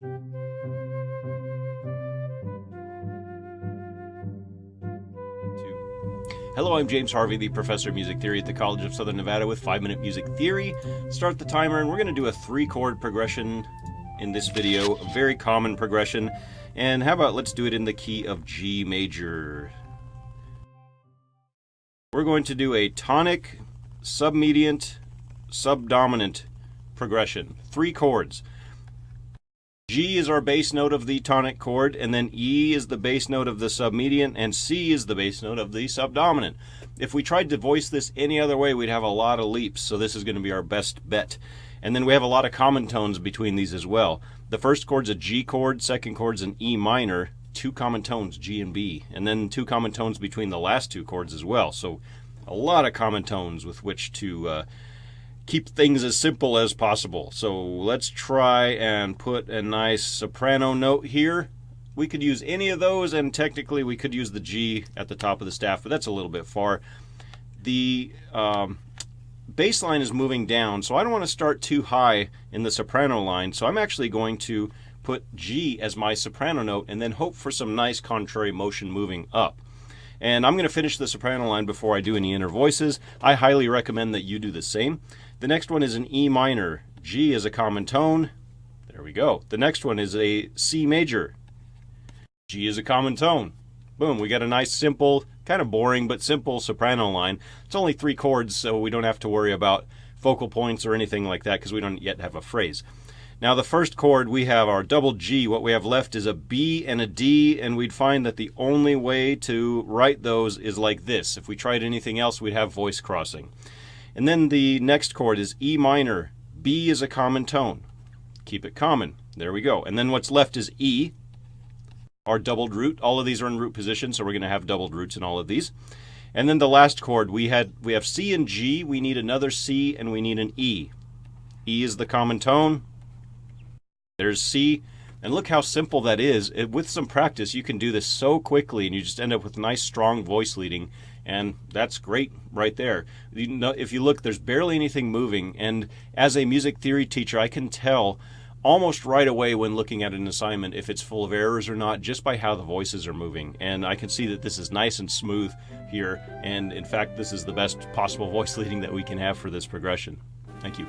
Hello, I'm James Harvey, the professor of music theory at the College of Southern Nevada with 5-Minute Music Theory. Start the timer, and we're going to do a 3-chord progression in this video, a very common progression. And how about let's do it in the key of G major. We're going to do a tonic, submediant, subdominant progression. 3 chords. G is our bass note of the tonic chord, and then E is the bass note of the submediant, and C is the bass note of the subdominant. If we tried to voice this any other way, we'd have a lot of leaps, so this is going to be our best bet. And then we have a lot of common tones between these as well. The first chord's a G chord, second chord's an E minor, 2 common tones, G and B, and then 2 common tones between the last 2 chords as well. So a lot of common tones with which to keep things as simple as possible. So let's try and put a nice soprano note here. We could use any of those, and technically we could use the G at the top of the staff, but that's a little bit far. The bass line is moving down, so I don't want to start too high in the soprano line, so I'm actually going to put G as my soprano note and then hope for some nice contrary motion moving up. And I'm going to finish the soprano line before I do any inner voices. I highly recommend that you do the same. The next one is an E minor. G is a common tone. There we go. The next one is a C major. G is a common tone. Boom, we got a nice simple, kind of boring but simple soprano line. It's only 3 chords, so we don't have to worry about focal points or anything like that because we don't yet have a phrase. Now the first chord, we have our double G. What we have left is a B and a D, and we'd find that the only way to write those is like this. If we tried anything else, we'd have voice crossing. And then the next chord is E minor. B is a common tone. Keep it common. There we go. And then what's left is E, our doubled root. All of these are in root position, so we're going to have doubled roots in all of these. And then the last chord, we have C and G. We need another C, and we need an E. E is the common tone. There's C, and look how simple that is. With some practice, you can do this so quickly, and you just end up with nice, strong voice leading, and that's great right there. You know, if you look, there's barely anything moving, and as a music theory teacher, I can tell almost right away when looking at an assignment if it's full of errors or not, just by how the voices are moving. And I can see that this is nice and smooth here, and in fact, this is the best possible voice leading that we can have for this progression. Thank you.